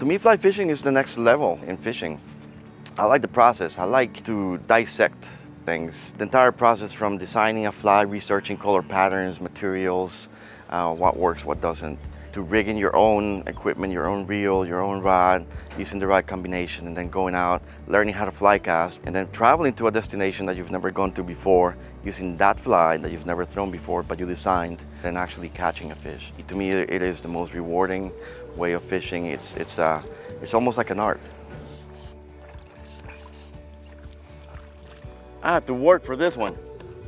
To me, fly fishing is the next level in fishing. I like the process. I like to dissect things. The entire process from designing a fly, researching color patterns, materials, what works, what doesn't, to rigging your own equipment, your own reel, your own rod, using the right combination, and then going out, learning how to fly cast, and then traveling to a destination that you've never gone to before, using that fly that you've never thrown before, but you designed, and actually catching a fish. To me, it is the most rewarding way of fishing. It's almost like an art. I have to work for this one.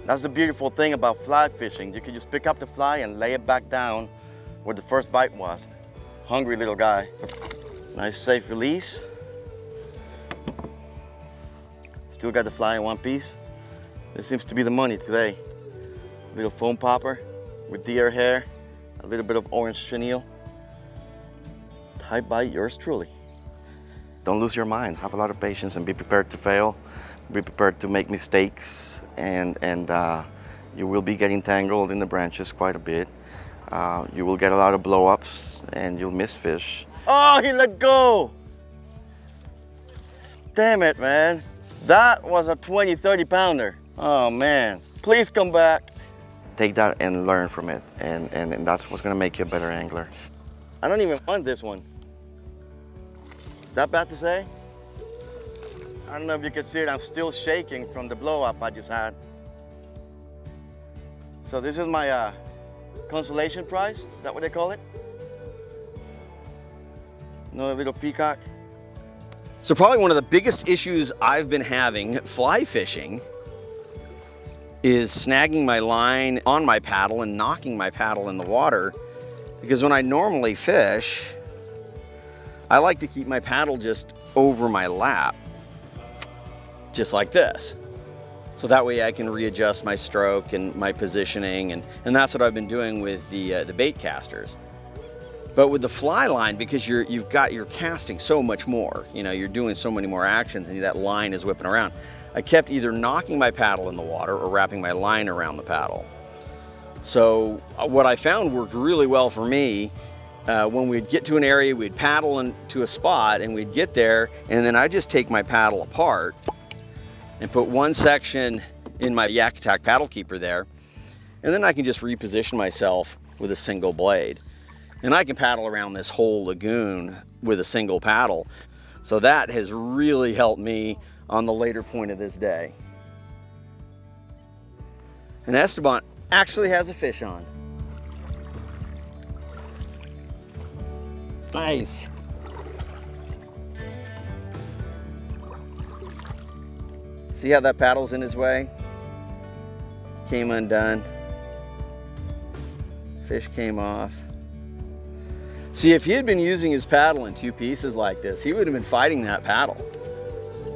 That's the beautiful thing about fly fishing. You can just pick up the fly and lay it back down where the first bite was. Hungry little guy. Nice safe release. Still got the fly in one piece. This seems to be the money today. Little foam popper with deer hair, a little bit of orange chenille. Tight bite, yours truly. Don't lose your mind. Have a lot of patience and be prepared to fail. Be prepared to make mistakes, and you will be getting tangled in the branches quite a bit. You will get a lot of blow-ups and you'll miss fish. Oh, he let go! Damn it, man. That was a 20, 30 pounder. Oh man, please come back. Take that and learn from it, and that's what's gonna make you a better angler. I don't even want this one. Is that bad to say? I don't know if you can see it, I'm still shaking from the blow-up I just had. So this is my consolation prize, is that what they call it? Another little peacock. So probably one of the biggest issues I've been having fly fishing is snagging my line on my paddle and knocking my paddle in the water, because when I normally fish, I like to keep my paddle just over my lap, just like this. So that way I can readjust my stroke and my positioning, and that's what I've been doing with the bait casters. But with the fly line, because you're casting so much more, you know, you're doing so many more actions and that line is whipping around, I kept either knocking my paddle in the water or wrapping my line around the paddle. So what I found worked really well for me, when we'd get to an area, we'd paddle into a spot and we'd get there, and then I just take my paddle apart and put one section in my Yak Attack paddle keeper there, and then I can just reposition myself with a single blade. And I can paddle around this whole lagoon with a single paddle. So that has really helped me on the later point of this day. And Esteban actually has a fish on. Nice. See how that paddle's in his way? Came undone. Fish came off. See, if he had been using his paddle in two pieces like this, he would have been fighting that paddle.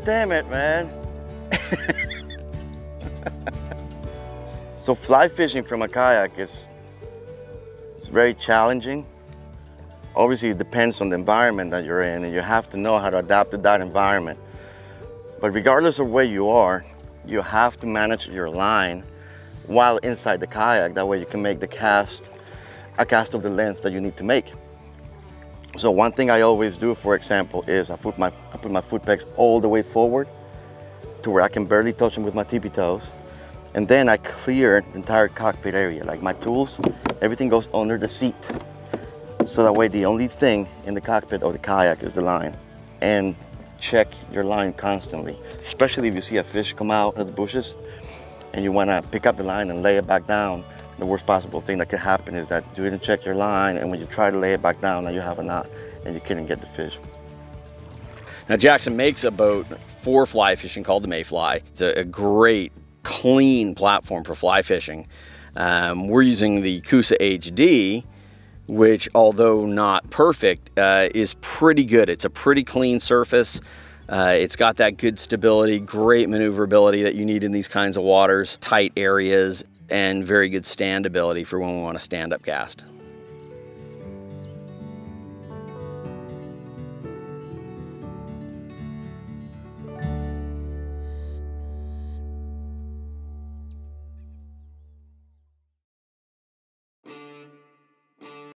Damn it, man. So fly fishing from a kayak it's very challenging. Obviously, it depends on the environment that you're in, and you have to know how to adapt to that environment. But regardless of where you are, you have to manage your line while inside the kayak. That way you can make the cast, a cast of the length that you need to make. So one thing I always do, for example, is I put my foot pegs all the way forward to where I can barely touch them with my tippy toes. And then I clear the entire cockpit area, like my tools, everything goes under the seat. So that way the only thing in the cockpit of the kayak is the line. And check your line constantly, especially if you see a fish come out of the bushes and you want to pick up the line and lay it back down. The worst possible thing that could happen is that you didn't check your line, and when you try to lay it back down, now you have a knot and you couldn't get the fish. Now Jackson makes a boat for fly fishing called the Mayfly. It's a great, clean platform for fly fishing. We're using the Coosa HD, which, although not perfect, is pretty good. It's a pretty clean surface. It's got that good stability, great maneuverability that you need in these kinds of waters, tight areas, and very good standability for when we want to stand up cast.